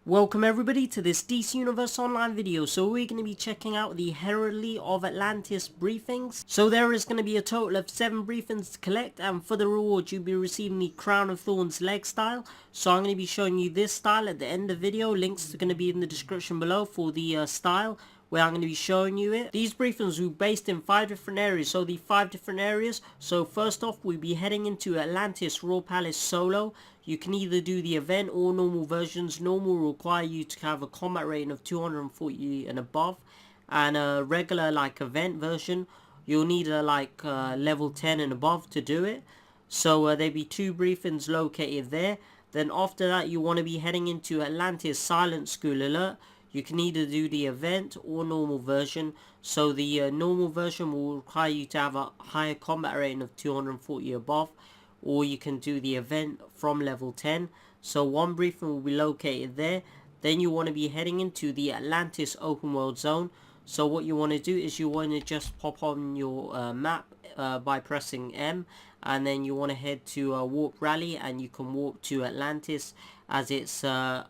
Welcome everybody to this DC Universe Online video. So we're going to be checking out the Heraldry of Atlantis Briefings. So there is going to be a total of 7 briefings to collect, and for the reward you'll be receiving the Crown of Thorns leg style. So I'm going to be showing you this style at the end of the video. Links are going to be in the description below for the style where I'm going to be showing you it. These briefings will be based in 5 different areas. So the 5 different areas. So first off, we'll be heading into Atlantis Royal Palace solo. You can either do the event or normal versions. Normal will require you to have a combat rating of 240 and above, and a regular like event version you'll need a level 10 and above to do it. So there'll be 2 briefings located there. Then after that you want to be heading into Atlantis Silent School Alert. You can either do the event or normal version. So the normal version will require you to have a higher combat rating of 240 above, or you can do the event from level 10. So 1 briefing will be located there. Then you want to be heading into the Atlantis open world zone. So what you want to do is you want to just pop on your map by pressing M, and then you want to head to Warp Rally, and you can warp to Atlantis as it's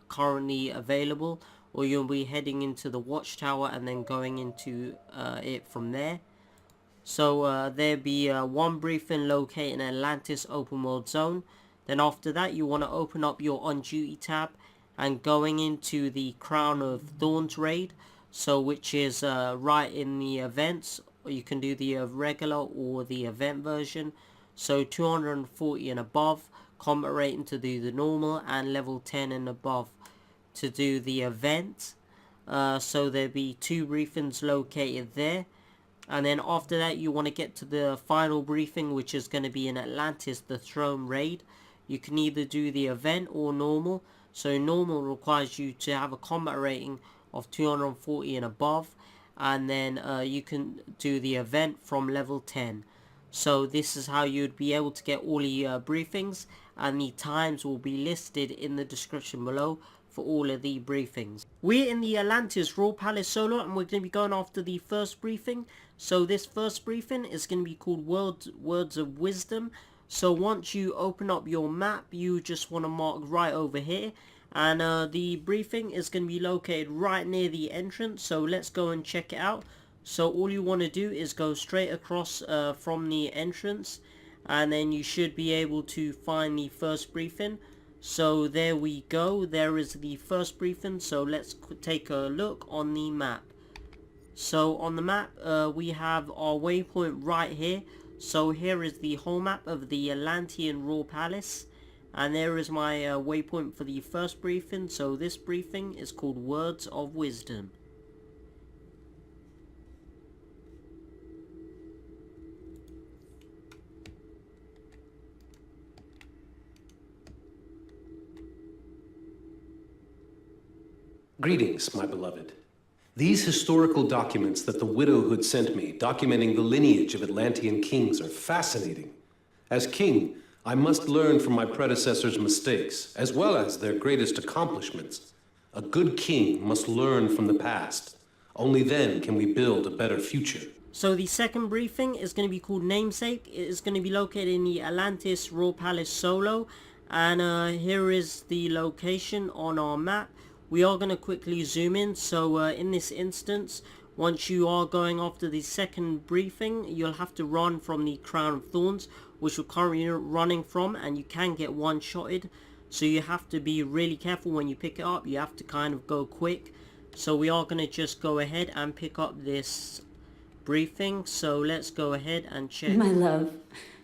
currently available, or you'll be heading into the watchtower and then going into it from there. So there'll be 1 briefing located in Atlantis open world zone. Then after that you want to open up your on duty tab and going into the Crown of Thorns raid, so which is right in the events. You can do the regular or the event version. So 240 and above combat rating to do the normal, and level 10 and above to do the event. So there'll be 2 briefings located there. And then after that you want to get to the final briefing, which is going to be in Atlantis the Throne raid. You can either do the event or normal. So normal requires you to have a combat rating of 240 and above, and then you can do the event from level 10. So this is how you'd be able to get all the briefings, and the times will be listed in the description below for all of the briefings. We're in the Atlantis Royal Palace solo, and we're going to be going after the first briefing. So this first briefing is going to be called Words of Wisdom. So once you open up your map, you just want to mark right over here, and the briefing is going to be located right near the entrance. So let's go and check it out. So all you want to do is go straight across from the entrance, and then you should be able to find the first briefing. So there we go, there is the first briefing. So let's take a look on the map. So on the map we have our waypoint right here. So here is the whole map of the Atlantean Royal Palace, and there is my waypoint for the first briefing. So this briefing is called Words of Wisdom. Greetings, my beloved. These historical documents that the widowhood sent me, documenting the lineage of Atlantean kings, are fascinating. As king, I must learn from my predecessors' mistakes, as well as their greatest accomplishments. A good king must learn from the past. Only then can we build a better future. So the second briefing is going to be called Namesake. It is going to be located in the Atlantis Royal Palace solo, and here is the location on our map. We are going to quickly zoom in. So in this instance, once you are going after the second briefing, you'll have to run from the Crown of Thorns, which we're currently running from, and you can get one-shotted. So you have to be really careful when you pick it up. You have to kind of go quick. So we are going to just go ahead and pick up this briefing. So let's go ahead and check. My love,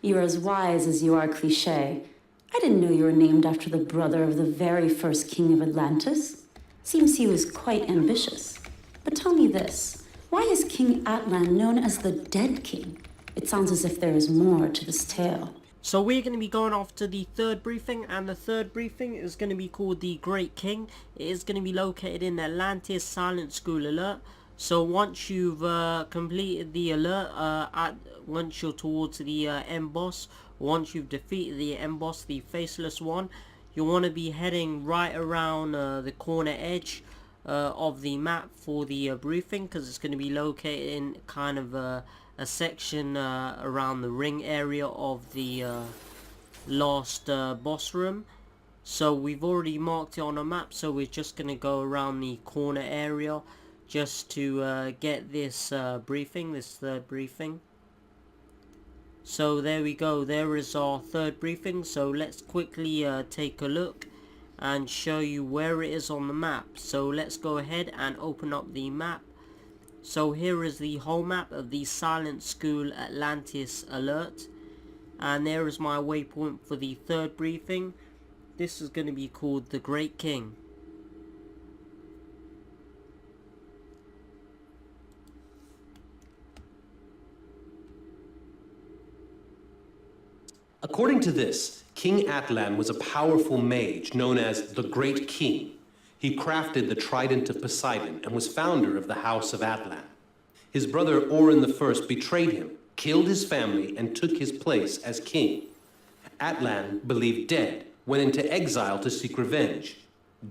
you're as wise as you are cliché. I didn't know you were named after the brother of the very first king of Atlantis. Seems he was quite ambitious. But tell me this, why is King Atlan known as the Dead King? It sounds as if there is more to this tale. So we're going to be going after the third briefing, and the third briefing is going to be called the Great King. It is going to be located in Atlantis Silent School Alert. So once you've completed the alert, once you're towards the end boss, once you've defeated the end boss, the faceless one, you want to be heading right around the corner edge of the map for the briefing, because it's going to be located in kind of a section around the ring area of the last boss room. So we've already marked it on a map, so we're just going to go around the corner area just to get this briefing, this third briefing. So there we go, there is our third briefing. So let's quickly take a look and show you where it is on the map. So let's go ahead and open up the map. So here is the whole map of the Silent School Atlantis alert, and there is my waypoint for the third briefing. This is going to be called the Great King. According to this, King Atlan was a powerful mage known as the Great King. He crafted the Trident of Poseidon and was founder of the House of Atlan. His brother Orin I betrayed him, killed his family, and took his place as king. Atlan, believed dead, went into exile to seek revenge.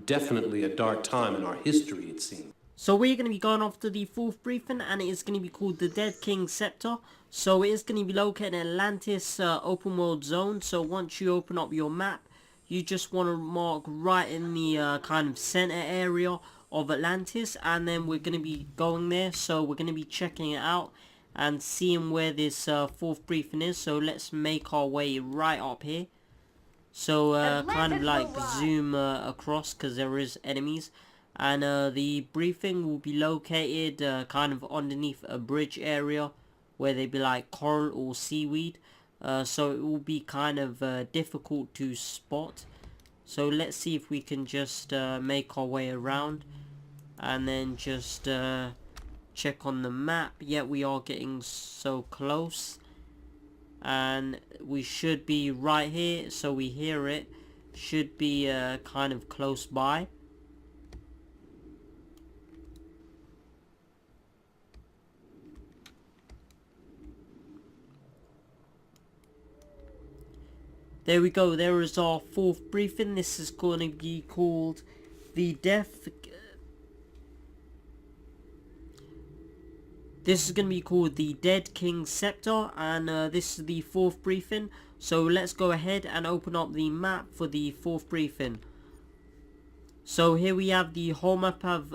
Definitely a dark time in our history, it seems. So we're going to be going off to the fourth briefing, and it is going to be called the Dead King Scepter. So it is going to be located in Atlantis open world zone. So once you open up your map, you just want to mark right in the kind of center area of Atlantis, and then we're going to be going there. So we're going to be checking it out and seeing where this fourth briefing is. So let's make our way right up here. So kind of like zoom across, because there is enemies. And the briefing will be located kind of underneath a bridge area where they be like coral or seaweed. So it will be kind of difficult to spot. So let's see if we can just make our way around and then just check on the map. Yeah, we are getting so close, and we should be right here. So we hear it, should be kind of close by. There we go, there is our fourth briefing. This is going to be called the Death... This is going to be called the Dead King Scepter, and this is the fourth briefing. So let's go ahead and open up the map for the fourth briefing. So here we have the whole map of...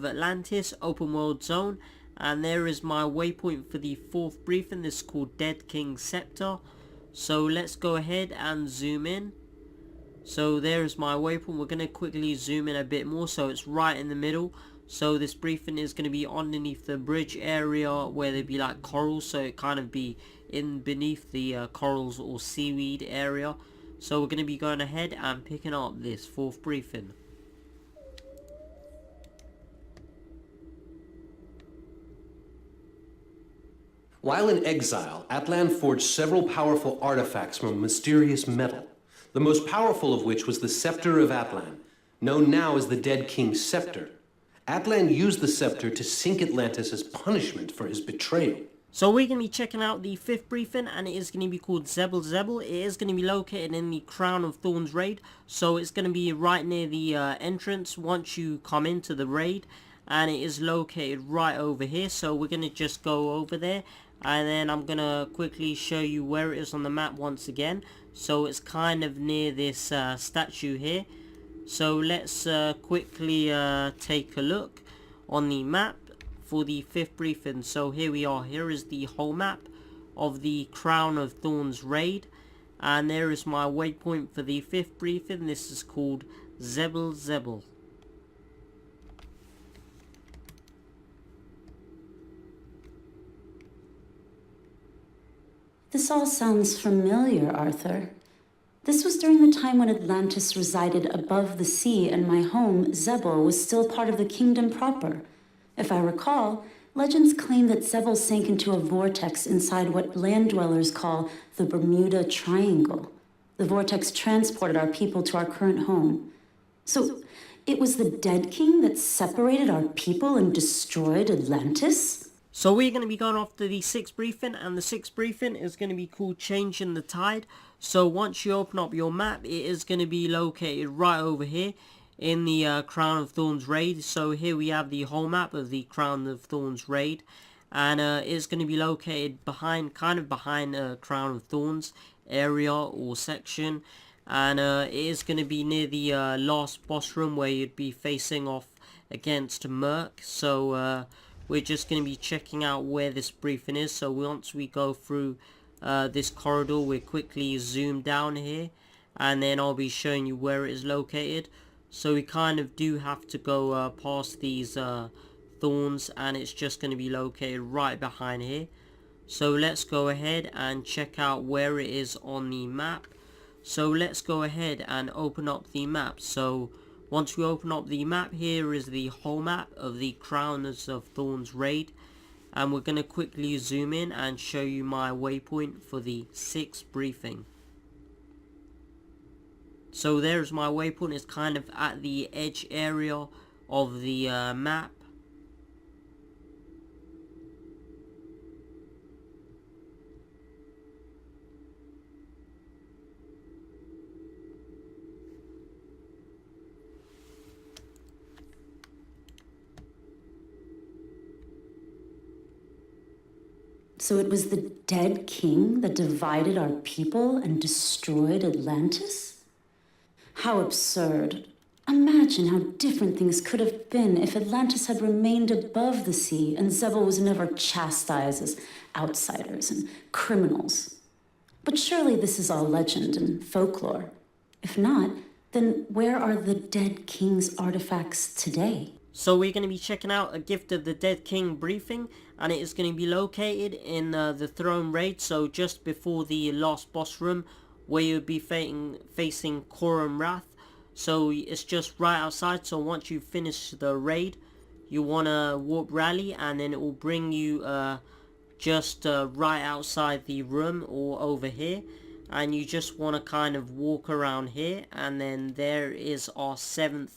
Atlantis open world zone. And there is my waypoint for the fourth briefing. This is called Dead King Scepter. So let's go ahead and zoom in. So there is my waypoint. We're going to quickly zoom in a bit more, so it's right in the middle. So this briefing is going to be underneath the bridge area where there'd be like corals. So it kind of be in beneath the corals or seaweed area. So we're going to be going ahead and picking up this fourth briefing. While in exile, Atlan forged several powerful artifacts from mysterious metal, the most powerful of which was the Scepter of Atlan, known now as the Dead King Scepter. Atlan used the scepter to sink Atlantis as punishment for his betrayal. So we're going to be checking out the fifth briefing, and it is going to be called Xebel. It is going to be located in the Crown of Thorns raid, so it's going to be right near the entrance once you come into the raid, and it is located right over here. So we're going to just go over there, and then I'm going to quickly show you where it is on the map once again. So it's kind of near this statue here. So let's quickly take a look on the map for the fifth briefing. So here we are. Here is the whole map of the Crown of Thorns raid. And there is my waypoint for the fifth briefing. This is called Xebel. This all sounds familiar, Arthur. This was during the time when Atlantis resided above the sea and my home, Xebel, was still part of the kingdom proper. If I recall, legends claim that Xebel sank into a vortex inside what land dwellers call the Bermuda Triangle. The vortex transported our people to our current home. So, it was the Dead King that separated our people and destroyed Atlantis? So we're going to be going off to the sixth briefing, and the sixth briefing is going to be called Changing the Tide. So once you open up your map, it is going to be located right over here in the Crown of Thorns raid. So here we have the whole map of the Crown of Thorns raid, and it's going to be located behind, kind of behind Crown of Thorns. area or section, and it is going to be near the last boss room where you'd be facing off against Merc. So we're just going to be checking out where this briefing is. So once we go through this corridor, we quickly zoom down here, and then I'll be showing you where it is located. So we kind of do have to go past these Thorns, and it's just going to be located right behind here. So let's go ahead and check out where it is on the map. So let's go ahead and open up the map. So once we open up the map, here is the whole map of the Crowners of Thorns raid, and we're going to quickly zoom in and show you my waypoint for the 6th briefing. So there's my waypoint. It's kind of at the edge area of the map. So it was the dead king that divided our people and destroyed Atlantis? How absurd. Imagine how different things could have been if Atlantis had remained above the sea and Xebel was never chastised as outsiders and criminals. But surely this is all legend and folklore. If not, then where are the dead king's artifacts today? So we're going to be checking out a Gift of the Dead King briefing, and it is going to be located in the throne raid, so just before the last boss room where you'll be facing Coram Wrath. So it's just right outside. So once you finish the raid, you want to warp rally, and then it will bring you just right outside the room or over here, and you just want to kind of walk around here, and then there is our 7th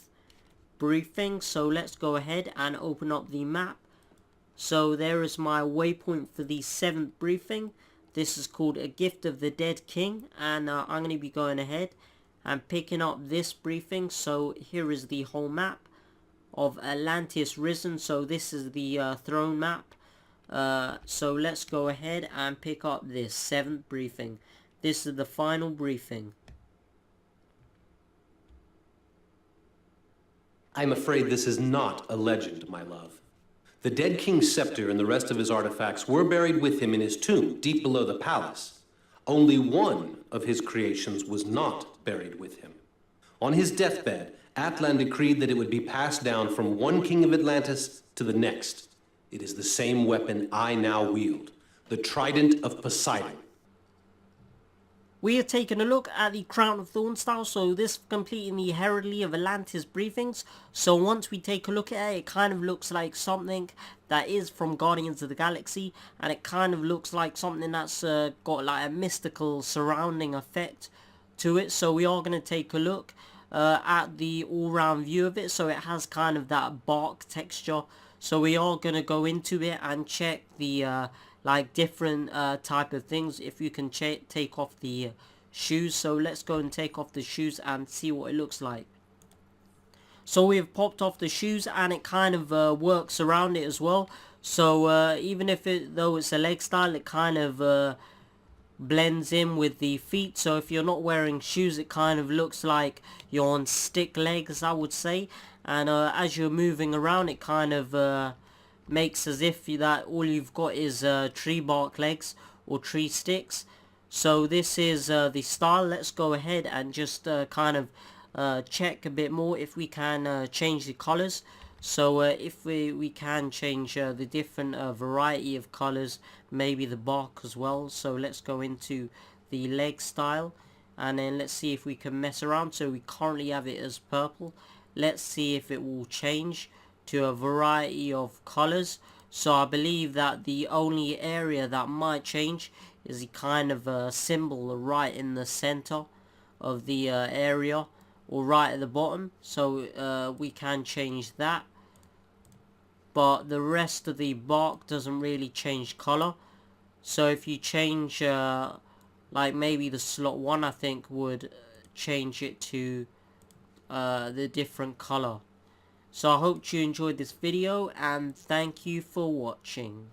briefing. So let's go ahead and open up the map. So there is my waypoint for the 7th briefing. This is called A Gift of the Dead King, and I'm going to be going ahead and picking up this briefing. So here is the whole map of Atlantis Risen. So this is the throne map. So let's go ahead and pick up this 7th briefing. This is the final briefing. I'm afraid this is not a legend, my love. The dead king's scepter and the rest of his artifacts were buried with him in his tomb, deep below the palace. Only one of his creations was not buried with him. On his deathbed, Atlan decreed that it would be passed down from one king of Atlantis to the next. It is the same weapon I now wield, the Trident of Poseidon. We are taking a look at the Crown of Thorns style, so this completing the Heraldry of Atlantis Briefings. So once we take a look at it, it kind of looks like something that is from Guardians of the Galaxy, and it kind of looks like something that's got like a mystical surrounding effect to it. So we are going to take a look at the all-round view of it. So it has kind of that bark texture. So we are going to go into it and check the like different type of things. If you can take off the shoes. So let's go and take off the shoes and see what it looks like. So we've popped off the shoes, and it kind of works around it as well. So even if though it's a leg style, it kind of blends in with the feet. So if you're not wearing shoes, it kind of looks like you're on stick legs, I would say. And as you're moving around, it kind of makes as if that all you've got is tree bark legs or tree sticks. So this is the style. Let's go ahead and just kind of check a bit more if we can change the colors. So if we can change the different variety of colors, maybe the bark as well. So let's go into the leg style, and then let's see if we can mess around. So we currently have it as purple. Let's see if it will change to a variety of colors. So I believe that the only area that might change is the kind of symbol right in the center of the area, or right at the bottom. So we can change that, but the rest of the bark doesn't really change color. So if you change like maybe the slot 1, I think would change it to the different color. So I hope you enjoyed this video, and thank you for watching.